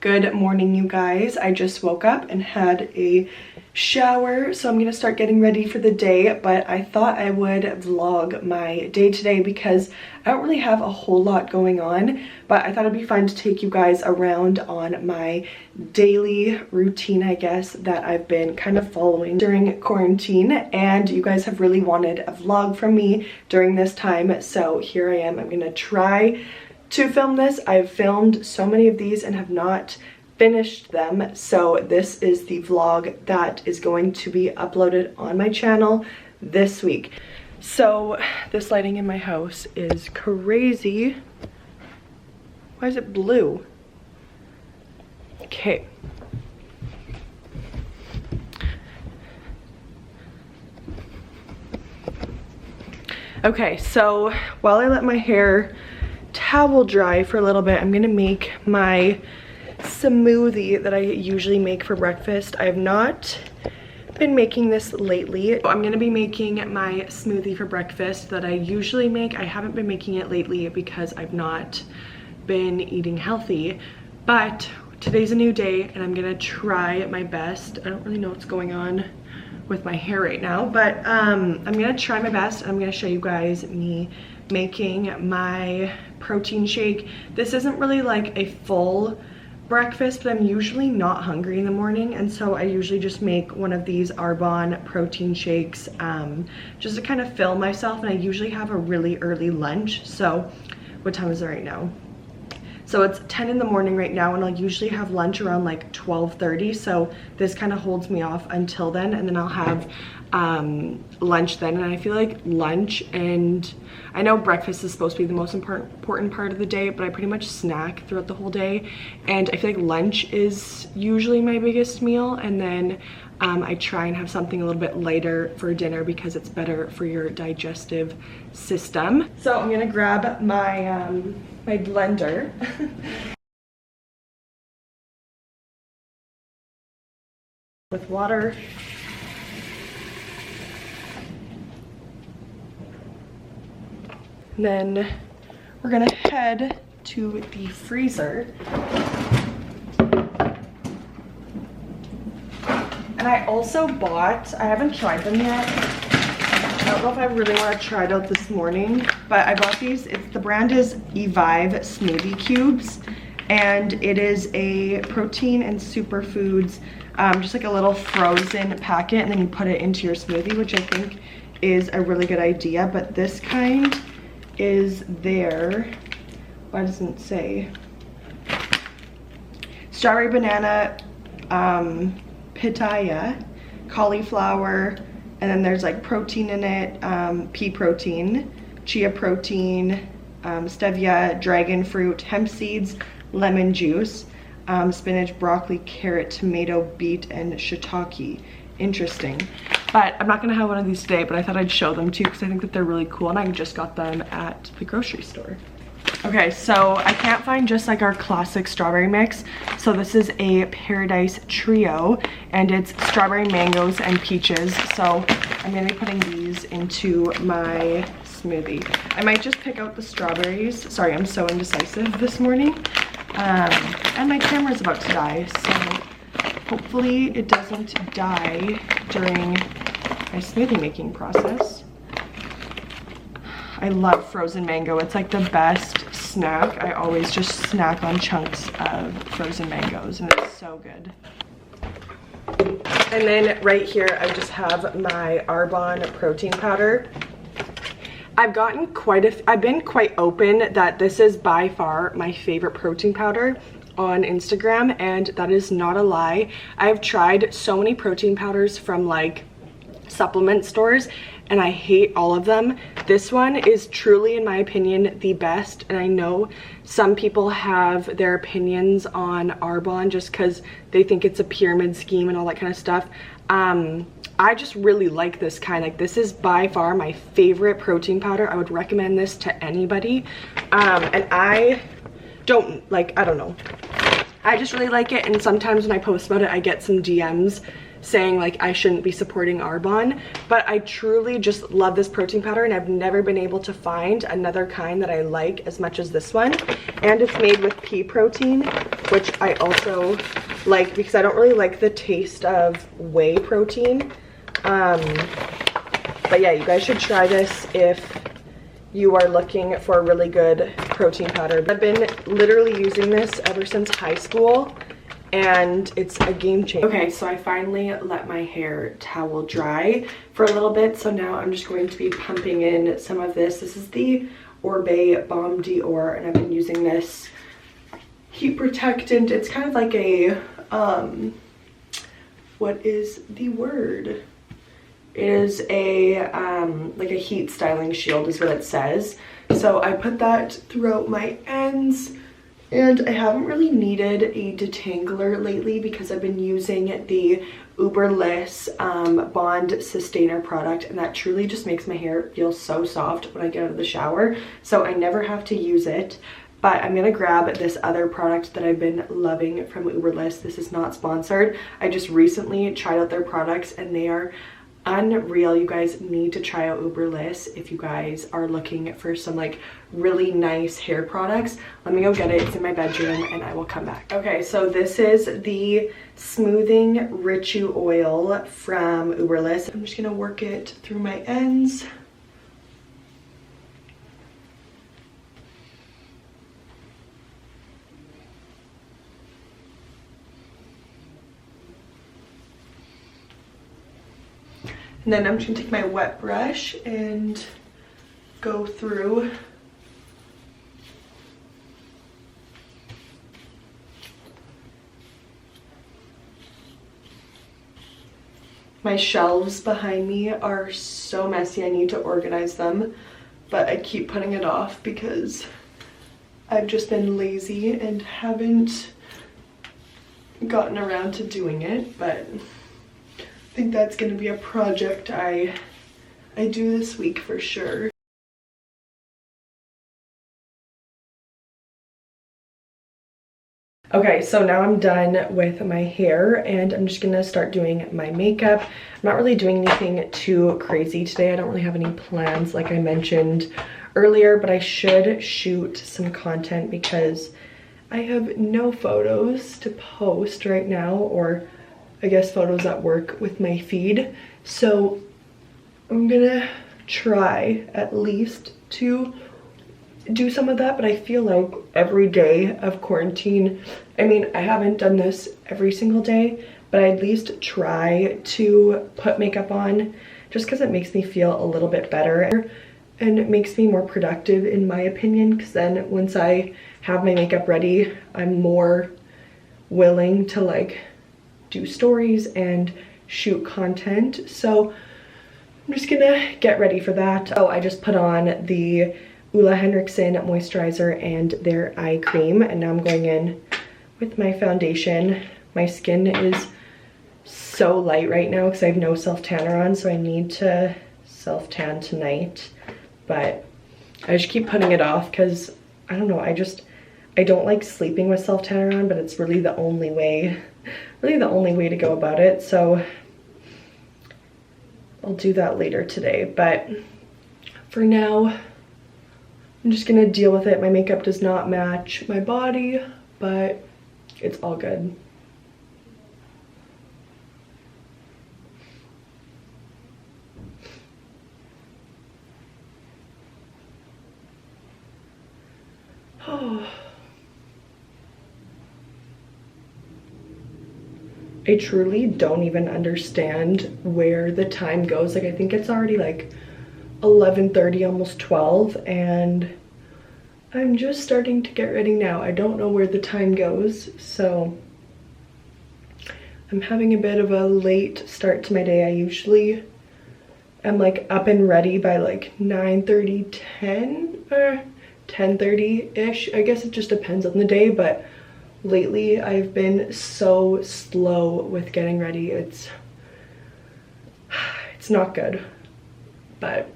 Good morning, you guys. I just woke up and had a shower, so I'm gonna start getting ready for the day, but I thought I would vlog my day today because I don't really have a whole lot going on, but I thought it'd be fun to take you guys around on my daily routine, I guess, that I've been kind of following during quarantine. And you guys have really wanted a vlog from me during this time, so here I am. I'm gonna try to film this. I've filmed so many of these and have not finished them, so this is the vlog that is going to be uploaded on my channel this week. So this lighting in my house is crazy. Why is it blue? Okay. Okay, so while I let my hair towel dry for a little bit, I'm gonna make my smoothie that I usually make for breakfast. I have not been making this lately. I'm gonna be making my smoothie for breakfast that I usually make. I haven't been making it lately because I've not been eating healthy, but today's a new day and I'm gonna try my best. I don't really know what's going on with my hair right now, but I'm gonna try my best. I'm gonna show you guys me making my protein shake. This isn't really like a full breakfast, but I'm usually not hungry in the morning, and so I usually just make one of these Arbonne protein shakes just to kind of fill myself, and I usually have a really early lunch. So what time is it right now? So it's 10 in the morning right now, and I'll usually have lunch around like 12:30, so this kind of holds me off until then, and then I'll have lunch then. And I feel like lunch, and I know breakfast is supposed to be the most important part of the day, but I pretty much snack throughout the whole day, and I feel like lunch is usually my biggest meal, and then I try and have something a little bit lighter for dinner because it's better for your digestive system. So I'm gonna grab my my blender. With water. And then we're gonna head to the freezer. And I also bought, I haven't tried them yet. I don't know if I really want to try it out this morning, but I bought these. The brand is Evive Smoothie Cubes, and it is a protein and superfoods, just like a little frozen packet, and then you put it into your smoothie, which I think is a really good idea. But this kind is there. Why doesn't it say? Strawberry banana, pitaya, cauliflower, and then there's like protein in it, pea protein, chia protein, stevia, dragon fruit, hemp seeds, lemon juice, spinach, broccoli, carrot, tomato, beet, and shiitake. Interesting. But I'm not gonna have one of these today, but I thought I'd show them too because I think that they're really cool, and I just got them at the grocery store. Okay, so I can't find just like our classic strawberry mix. So this is a Paradise Trio, and it's strawberry, mangoes, and peaches. So I'm gonna be putting these into my smoothie. I might just pick out the strawberries. Sorry, I'm so indecisive this morning. And my camera's about to die, so hopefully it doesn't die during my smoothie making process. I love frozen mango. It's like the best snack. I always just snack on chunks of frozen mangoes, and it's so good. And then right here, I just have my Arbonne protein powder. I've been quite open that this is by far my favorite protein powder on Instagram, and that is not a lie. I've tried so many protein powders from like supplement stores, and I hate all of them. This one is truly, in my opinion, the best, and I know some people have their opinions on Arbonne just because they think it's a pyramid scheme and all that kind of stuff. I just really like this kind. Like, this is by far my favorite protein powder. I would recommend this to anybody. And I don't know. I just really like it, and sometimes when I post about it, I get some DMs saying like I shouldn't be supporting Arbonne, but I truly just love this protein powder, and I've never been able to find another kind that I like as much as this one. And it's made with pea protein, which I also like because I don't really like the taste of whey protein. But yeah, you guys should try this if you are looking for a really good protein powder. I've been literally using this ever since high school, and it's a game changer. Okay, so I finally let my hair towel dry for a little bit, so now I'm just going to be pumping in some of this. This is the Orbe Balm Dior, and I've been using this heat protectant. It's kind of like a what is the word? It is a like a heat styling shield is what it says. So I put that throughout my ends, and I haven't really needed a detangler lately because I've been using the Uberless Bond Sustainer product, and that truly just makes my hair feel so soft when I get out of the shower. So I never have to use it. But I'm gonna grab this other product that I've been loving from Uberless. This is not sponsored. I just recently tried out their products and they are unreal. You guys need to try out Uberless if you guys are looking for some like really nice hair products. Let me go get it. It's in my bedroom and I will come back. Okay, so this is the smoothing Richu oil from Uberless. I'm just gonna work it through my ends. And then I'm just gonna take my wet brush and go through my shelves behind me are so messy. I need to organize them, but I keep putting it off because I've just been lazy and haven't gotten around to doing it, but I think that's going to be a project I do this week for sure. Okay, so now I'm done with my hair and I'm just gonna start doing my makeup. I'm not really doing anything too crazy today. I don't really have any plans like I mentioned earlier, but I should shoot some content because I have no photos to post right now, or I guess photos at work with my feed. So I'm gonna try at least to do some of that, but I feel like every day of quarantine, I mean, I haven't done this every single day, but I at least try to put makeup on just because it makes me feel a little bit better and it makes me more productive in my opinion, because then once I have my makeup ready, I'm more willing to like do stories and shoot content. So I'm just gonna get ready for that. Oh, I just put on the Ulla Henriksen moisturizer and their eye cream, and now I'm going in with my foundation. My skin is so light right now because I have no self-tanner on, so I need to self-tan tonight, but I just keep putting it off because I don't know, I don't like sleeping with self-tanner on, but it's really the only way to go about it. So I'll do that later today, but for now I'm just gonna deal with it. My makeup does not match my body, but it's all good. Oh. I truly don't even understand where the time goes. Like, I think it's already like 11:30, almost 12, and I'm just starting to get ready now. I don't know where the time goes, so I'm having a bit of a late start to my day. I usually am like up and ready by like 9:30, 10, or 10:30-ish. I guess it just depends on the day, but lately I've been so slow with getting ready. It's not good, but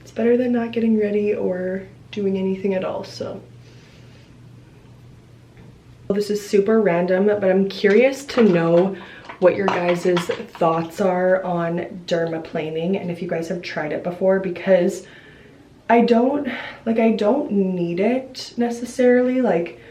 it's better than not getting ready or doing anything at all. So this is super random, but I'm curious to know what your guys' thoughts are on dermaplaning and if you guys have tried it before, because I don't need it necessarily. Like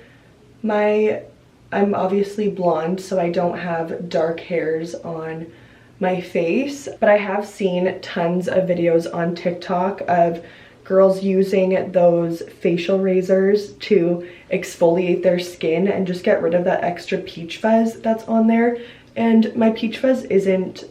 I'm obviously blonde, so I don't have dark hairs on my face, but I have seen tons of videos on TikTok of girls using those facial razors to exfoliate their skin and just get rid of that extra peach fuzz that's on there. And my peach fuzz isn't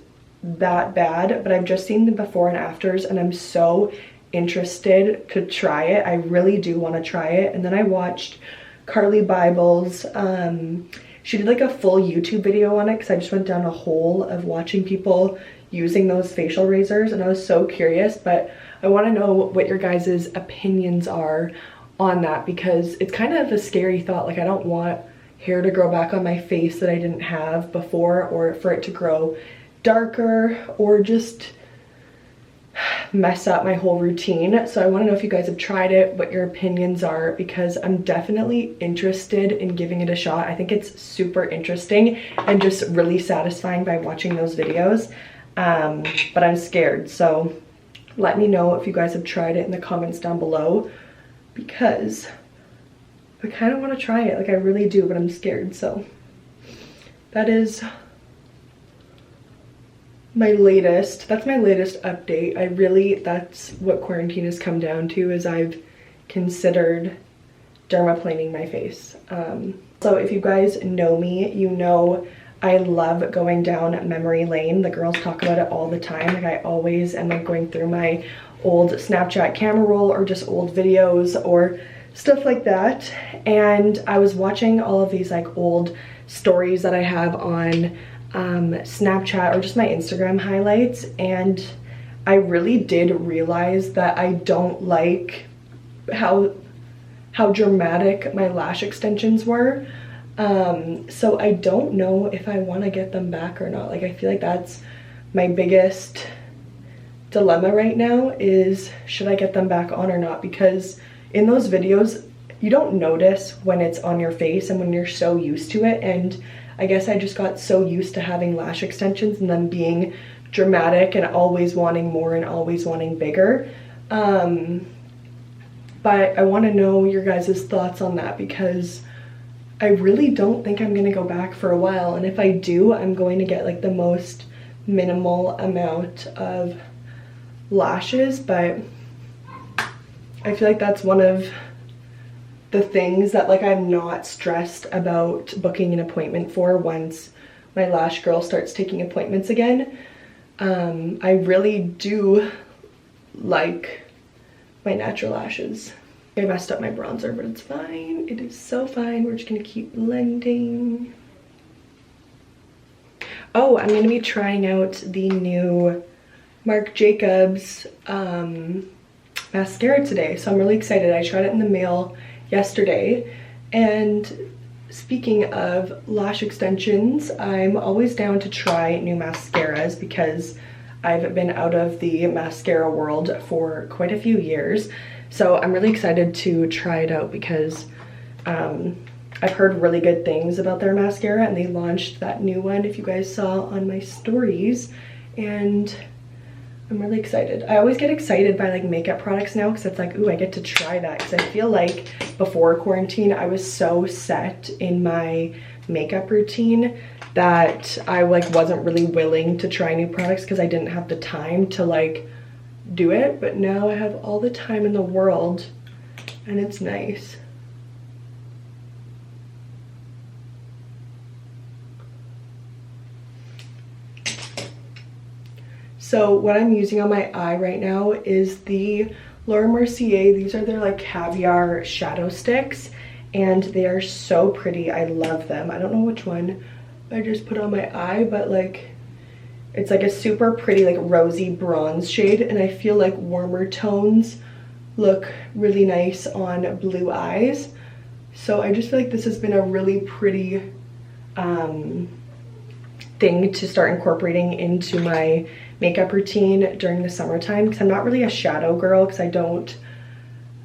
that bad, but I've just seen the before and afters and I'm so interested to try it. I really do want to try it. And then I watched Carly Bible's, she did like a full YouTube video on it because I just went down a hole of watching people using those facial razors and I was so curious, but I want to know what your guys' opinions are on that because it's kind of a scary thought. Like I don't want hair to grow back on my face that I didn't have before, or for it to grow darker or just mess up my whole routine. So I want to know if you guys have tried it, what your opinions are, because I'm definitely interested in giving it a shot. I think it's super interesting and just really satisfying by watching those videos, but I'm scared. So let me know if you guys have tried it in the comments down below because I kind of want to try it. Like I really do, but I'm scared. So that is that's my latest update. That's what quarantine has come down to, is I've considered dermaplaning my face. So if you guys know me, you know I love going down memory lane. The girls talk about it all the time. Like I always am like going through my old Snapchat camera roll or just old videos or stuff like that. And I was watching all of these like old stories that I have on Snapchat or just my Instagram highlights, and I really did realize that I don't like how dramatic my lash extensions were. So I don't know if I want to get them back or not. Like I feel like that's my biggest dilemma right now, is should I get them back on or not, because in those videos you don't notice when it's on your face and when you're so used to it. And I guess I just got so used to having lash extensions and them being dramatic and always wanting more and always wanting bigger. But I want to know your guys' thoughts on that because I really don't think I'm going to go back for a while. And if I do, I'm going to get like the most minimal amount of lashes. But I feel like that's one of the things that like I'm not stressed about booking an appointment for once my lash girl starts taking appointments again. I really do like my natural lashes. I messed up my bronzer, but it's fine. It is so fine. We're just gonna keep blending. Oh, I'm gonna be trying out the new Marc Jacobs mascara today, so I'm really excited. I tried it in the mail yesterday. And speaking of lash extensions, I'm always down to try new mascaras because I've been out of the mascara world for quite a few years. So I'm really excited to try it out because I've heard really good things about their mascara, and they launched that new one, if you guys saw on my stories, and I'm really excited. I always get excited by like makeup products now because it's like, ooh, I get to try that, because I feel like before quarantine I was so set in my makeup routine that I like wasn't really willing to try new products because I didn't have the time to like do it. But now I have all the time in the world and it's nice. So what I'm using on my eye right now is the Laura Mercier. These are their like caviar shadow sticks and they are so pretty. I love them. I don't know which one I just put on my eye, but like it's like a super pretty like rosy bronze shade, and I feel like warmer tones look really nice on blue eyes. So I just feel like this has been a really pretty thing to start incorporating into my makeup routine during the summertime, because I'm not really a shadow girl, because I don't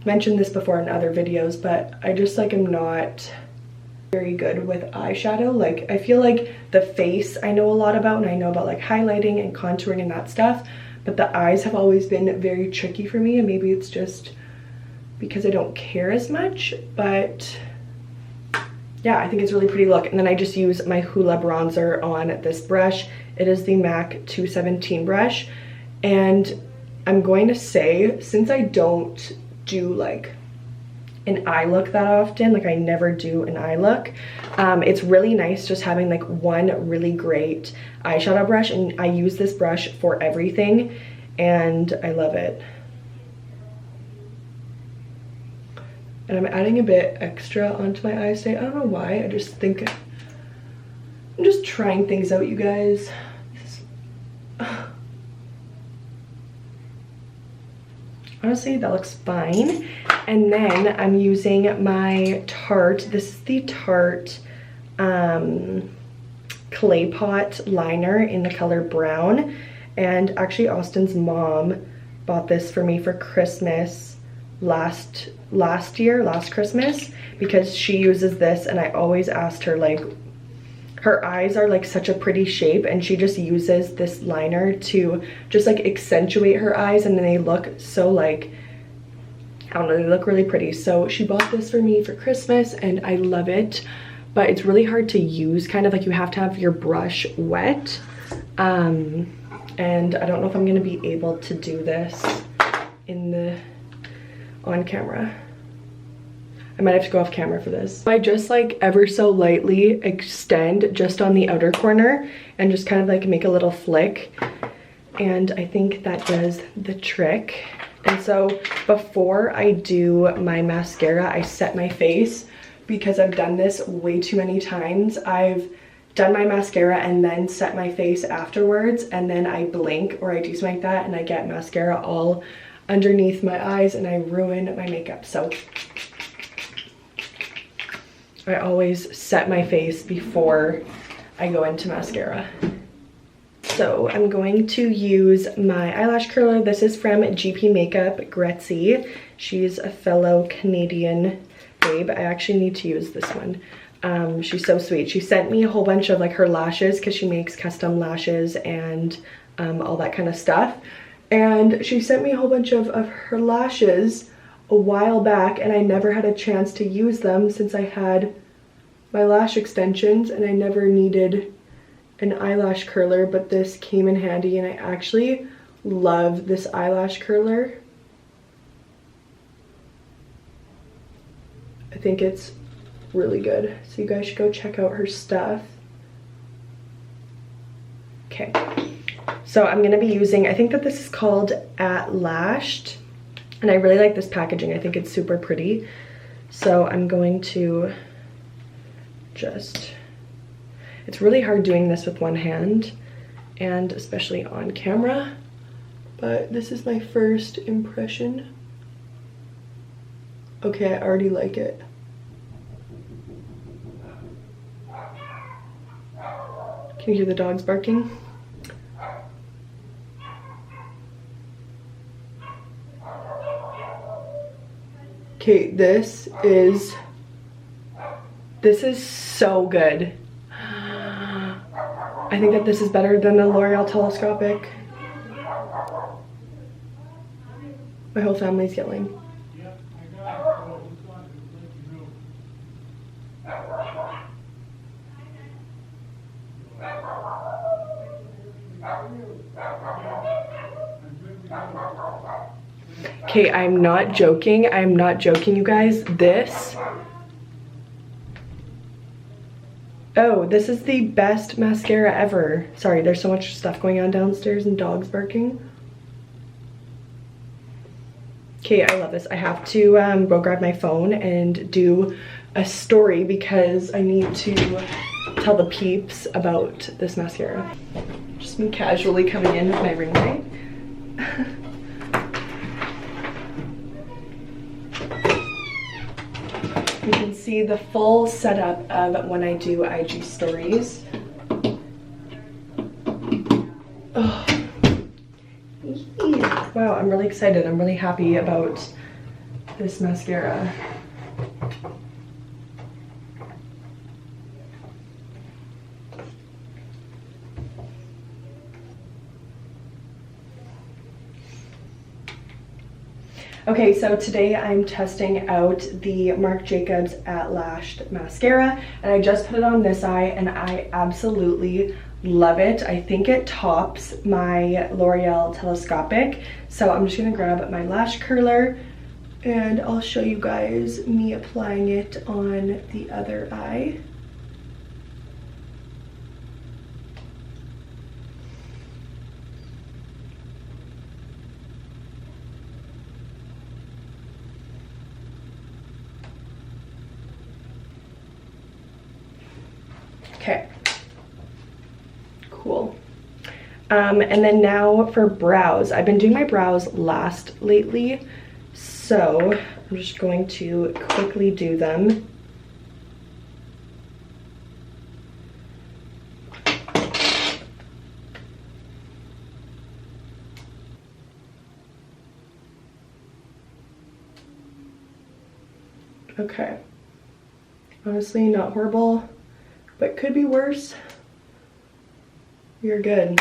mention this before in other videos, but I just like am not very good with eyeshadow. Like I feel like the face I know a lot about, and I know about like highlighting and contouring and that stuff, but the eyes have always been very tricky for me, and maybe it's just because I don't care as much, but yeah, I think it's a really pretty look. And then I just use my Hoola bronzer on this brush. It is the MAC 217 brush, and I'm going to say, since I don't do like an eye look that often, like I never do an eye look, it's really nice just having like one really great eyeshadow brush, and I use this brush for everything and I love it. And I'm adding a bit extra onto my eyes today. I don't know why, I just think I'm just trying things out, you guys. Honestly, that looks fine. And then I'm using my Tarte. This is the Tarte Clay Pot liner in the color brown. And actually, Austin's mom bought this for me for Christmas last Christmas, because she uses this, and I always asked her, like, her eyes are like such a pretty shape, and she just uses this liner to just like accentuate her eyes, and then they look so like, I don't know, they look really pretty. So she bought this for me for Christmas and I love it, but it's really hard to use, kind of like you have to have your brush wet. And I don't know if I'm gonna be able to do this on camera. I might have to go off camera for this. I just like ever so lightly extend just on the outer corner and just kind of like make a little flick. And I think that does the trick. And so before I do my mascara, I set my face, because I've done this way too many times. I've done my mascara and then set my face afterwards, and then I blink or I do something like that and I get mascara all underneath my eyes and I ruin my makeup. So I always set my face before I go into mascara. So I'm going to use my eyelash curler. This is from GP Makeup, Gretzy. She's a fellow Canadian babe. I actually need to use this one. She's so sweet. She sent me a whole bunch of like her lashes, because she makes custom lashes and all that kind of stuff. And she sent me a whole bunch of her lashes a while back, and I never had a chance to use them since I had my lash extensions and I never needed an eyelash curler, but this came in handy, and I actually love this eyelash curler. I think it's really good, so you guys should go check out her stuff. Okay, so I'm gonna be using, I think that this is called At Lashed, and I really like this packaging. I think it's super pretty. So I'm going to just, it's really hard doing this with one hand, and especially on camera, but this is my first impression. Okay, I already like it. Can you hear the dogs barking? Okay, this is so good. I think that this is better than the L'Oreal Telescopic. My whole family's yelling. Okay, I'm not joking. I'm not joking, you guys. This is the best mascara ever. Sorry, there's so much stuff going on downstairs and dogs barking. Okay, I love this. I have to go grab my phone and do a story, because I need to tell the peeps about this mascara. Just me casually coming in with my ring light. You can see the full setup of when I do IG stories. Oh. Wow, I'm really excited. I'm really happy about this mascara. Okay, so today I'm testing out the Marc Jacobs At Lashed mascara, and I just put it on this eye and I absolutely love it. I think it tops my L'Oreal Telescopic. So I'm just gonna grab my lash curler and I'll show you guys me applying it on the other eye. Okay, cool. And then now for brows. I've been doing my brows last lately, so I'm just going to quickly do them. Okay, honestly not horrible, but could be worse. You're good.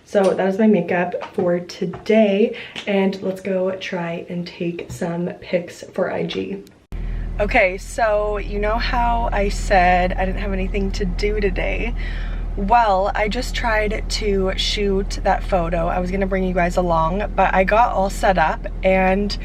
So that is my makeup for today, and let's go try and take some pics for IG. Okay, so you know how I said I didn't have anything to do today? Well, I just tried to shoot that photo. I was gonna bring you guys along, but I got all set up and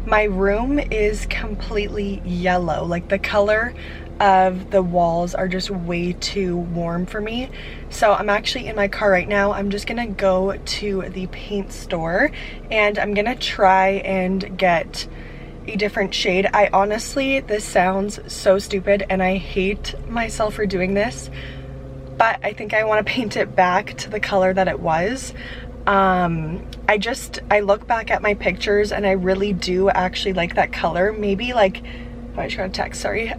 my room is completely yellow. Like the color of the walls are just way too warm for me. So I'm actually in my car right now. I'm just gonna go to the paint store and I'm gonna try and get a different shade. I honestly, this sounds so stupid and I hate myself for doing this, but I think I want to paint it back to the color that it was. I look back at my pictures and I really do actually like that color. Maybe like, oh, I just got a text, sorry.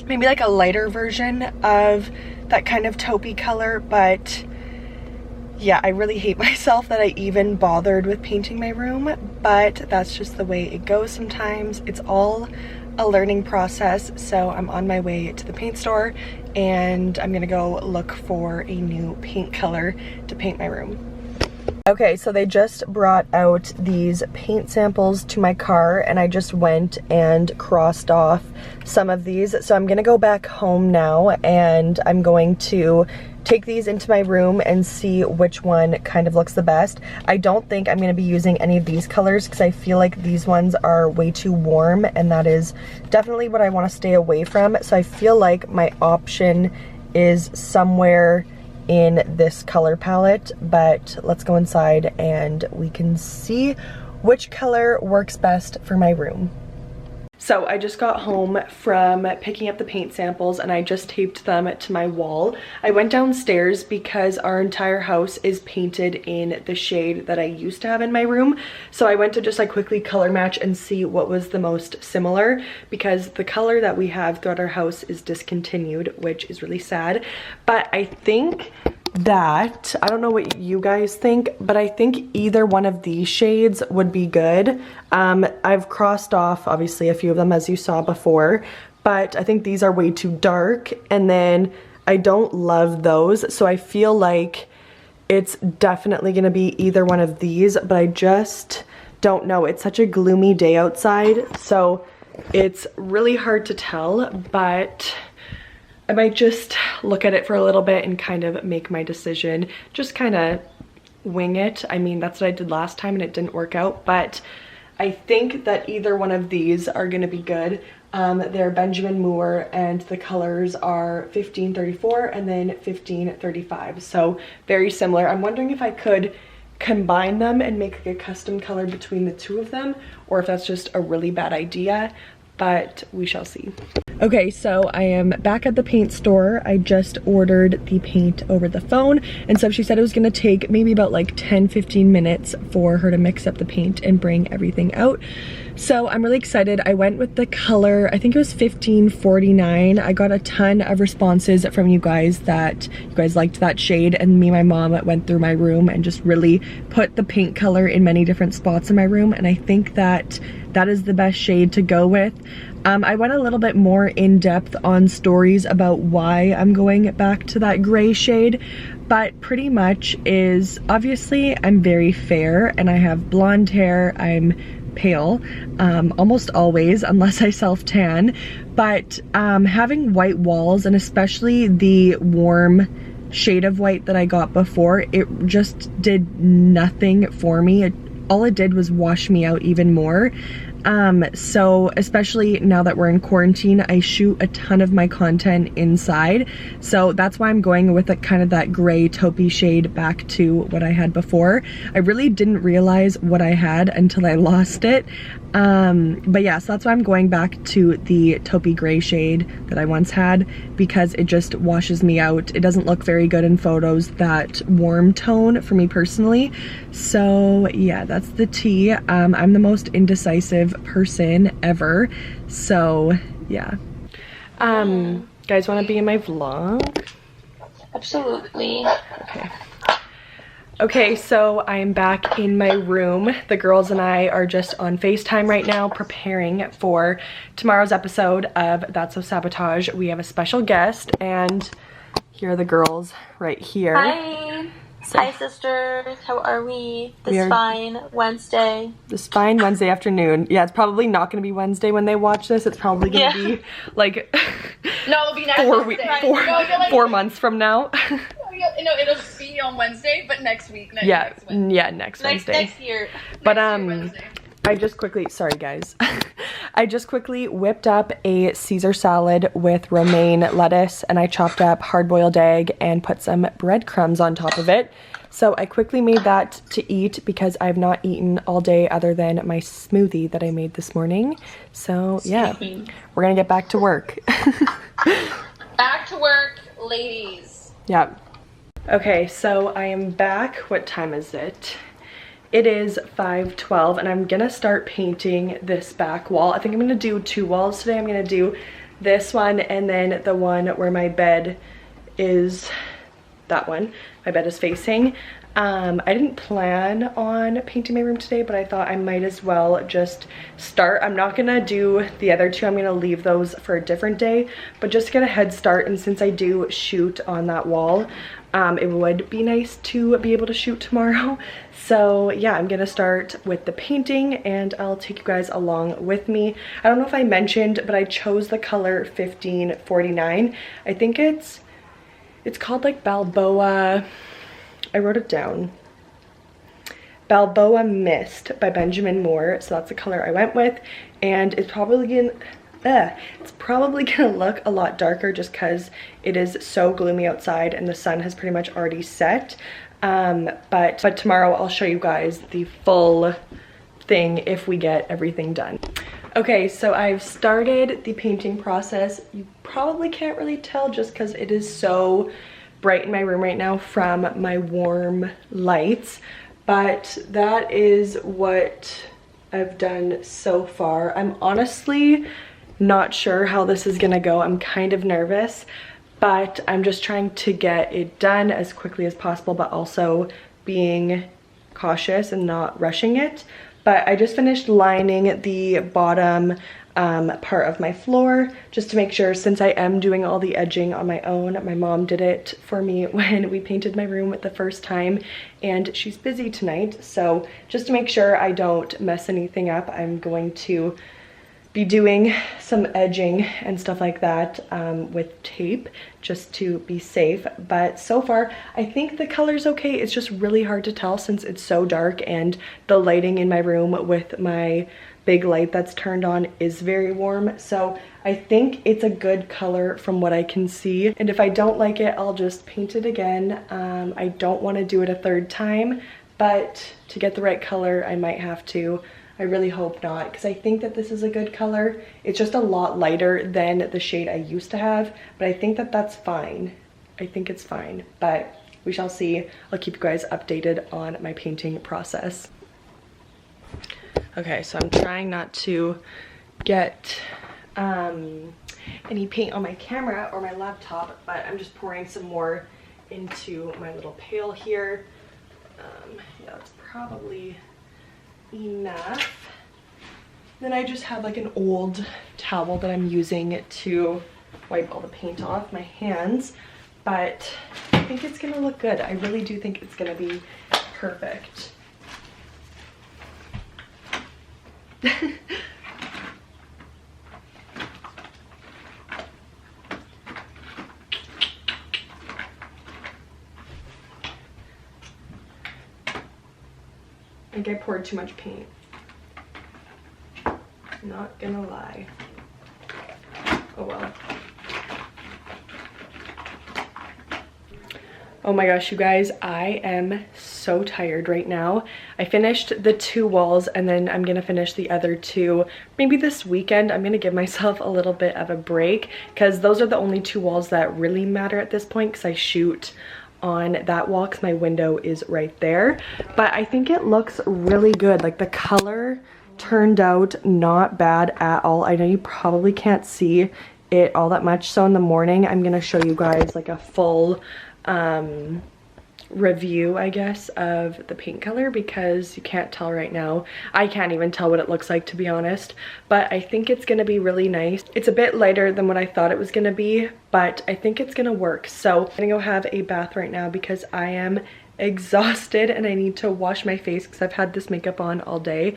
Maybe like a lighter version of that kind of taupey color, but yeah, I really hate myself that I even bothered with painting my room, but that's just the way it goes sometimes. It's all a learning process, so I'm on my way to the paint store and I'm gonna go look for a new paint color to paint my room. Okay, so they just brought out these paint samples to my car and I just went and crossed off some of these. So I'm gonna go back home now and I'm going to take these into my room and see which one kind of looks the best. I don't think I'm gonna be using any of these colors because I feel like these ones are way too warm and that is definitely what I wanna stay away from. So I feel like my option is somewhere in this color palette, but let's go inside and we can see which color works best for my room. So I just got home from picking up the paint samples and I just taped them to my wall. I went downstairs because our entire house is painted in the shade that I used to have in my room. So I went to just like quickly color match and see what was the most similar, because the color that we have throughout our house is discontinued, which is really sad. But I think that, I don't know what you guys think, but I think either one of these shades would be good. I've crossed off obviously a few of them as you saw before, but I think these are way too dark and then I don't love those, so I feel like it's definitely gonna be either one of these, but I just don't know. It's such a gloomy day outside, so it's really hard to tell, but I might just look at it for a little bit and kind of make my decision, just kind of wing it. I mean, that's what I did last time and it didn't work out, but I think that either one of these are gonna be good. They're Benjamin Moore and the colors are 1534 and then 1535, so very similar. I'm wondering if I could combine them and make like a custom color between the two of them, or if that's just a really bad idea, but we shall see. Okay, so I am back at the paint store. I just ordered the paint over the phone, and so she said it was gonna take maybe about like 10-15 minutes for her to mix up the paint and bring everything out. So I'm really excited. I went with the color, I think it was 1549. I got a ton of responses from you guys that you guys liked that shade, and me and my mom went through my room and just really put the paint color in many different spots in my room, and I think that that is the best shade to go with. I went a little bit more in depth on stories about why I'm going back to that gray shade, but pretty much is, obviously I'm very fair and I have blonde hair, I'm pale, almost always, unless I self-tan, but having white walls, and especially the warm shade of white that I got before, it just did nothing for me. All it did was wash me out even more. So especially now that we're in quarantine, I shoot a ton of my content inside, so that's why I'm going with a kind of that gray taupey shade back to what I had before. I really didn't realize what I had until I lost it, but yeah, so that's why I'm going back to the taupey gray shade that I once had, because it just washes me out. It doesn't look very good in photos, that warm tone, for me personally. So yeah, that's the tea. I'm the most indecisive person ever, so yeah. Guys, want to be in my vlog? Absolutely. Okay, so I am back in my room. The girls and I are just on FaceTime right now, preparing for tomorrow's episode of That's So Sabotage. We have a special guest, and here are the girls right here. Hi. Hi, sisters. How are we? This fine Wednesday. This fine Wednesday afternoon. Yeah, it's probably not going to be Wednesday when they watch this. It's probably going to be like no, it'll be next 4 months from now. No, it'll be on Wednesday, but next week. Next Wednesday. Next year. But I just quickly, sorry guys, I just quickly whipped up a Caesar salad with romaine lettuce, and I chopped up hard-boiled egg and put some breadcrumbs on top of it. So I quickly made that to eat because I've not eaten all day other than my smoothie that I made this morning. So yeah, we're gonna get back to work. Back to work, ladies. Yeah. Okay, so I am back. What time is it? It is 5:12, and I'm gonna start painting this back wall. I think I'm gonna do 2 walls today. I'm gonna do this one and then the one where my bed is, that one, my bed is facing. I didn't plan on painting my room today, but I thought I might as well just start. I'm not gonna do the other 2. I'm gonna leave those for a different day, but just get a head start. And since I do shoot on that wall, it would be nice to be able to shoot tomorrow. So yeah, I'm gonna start with the painting and I'll take you guys along with me. I don't know if I mentioned, but I chose the color 1549. I think it's called like Balboa. I wrote it down. Balboa Mist by Benjamin Moore. So that's the color I went with, and it's probably gonna look a lot darker just because it is so gloomy outside and the sun has pretty much already set. But tomorrow I'll show you guys the full thing if we get everything done. Okay, so I've started the painting process. You probably can't really tell just because it is so bright in my room right now from my warm lights, but that is what I've done so far. I'm honestly not sure how this is gonna go. I'm kind of nervous, but I'm just trying to get it done as quickly as possible, but also being cautious and not rushing it. But I just finished lining the bottom part of my floor just to make sure, since I am doing all the edging on my own. My mom did it for me when we painted my room the first time, and she's busy tonight, so just to make sure I don't mess anything up, I'm going to be doing some edging and stuff like that with tape just to be safe. But so far I think the color's okay. It's just really hard to tell since it's so dark, and the lighting in my room with my big light that's turned on is very warm. So I think it's a good color from what I can see, and if I don't like it, I'll just paint it again. I don't want to do it a 3rd time, but to get the right color I might have to. I really hope not, because I think that this is a good color. It's just a lot lighter than the shade I used to have, but I think that that's fine. I think it's fine, but we shall see. I'll keep you guys updated on my painting process. Okay, so I'm trying not to get any paint on my camera or my laptop, but I'm just pouring some more into my little pail here. Yeah, that's probably enough. Then I just have like an old towel that I'm using to wipe all the paint off my hands, but think it's gonna look good. I really do think it's gonna be perfect. I think I poured too much paint. Not gonna lie. Oh well. Oh my gosh, you guys, I am so tired right now. I finished the 2 walls and then I'm gonna finish the other 2 maybe this weekend. I'm gonna give myself a little bit of a break because those are the only 2 walls that really matter at this point because I shoot on that wall because my window is right there. But I think it looks really good. Like the color turned out not bad at all. I know you probably can't see it all that much, so in the morning I'm gonna show you guys like a full review, I guess, of the paint color because you can't tell right now. I can't even tell what it looks like, to be honest, but I think it's gonna be really nice. It's a bit lighter than what I thought it was gonna be, but I think it's gonna work. So I'm gonna go have a bath right now because I am exhausted and I need to wash my face because I've had this makeup on all day.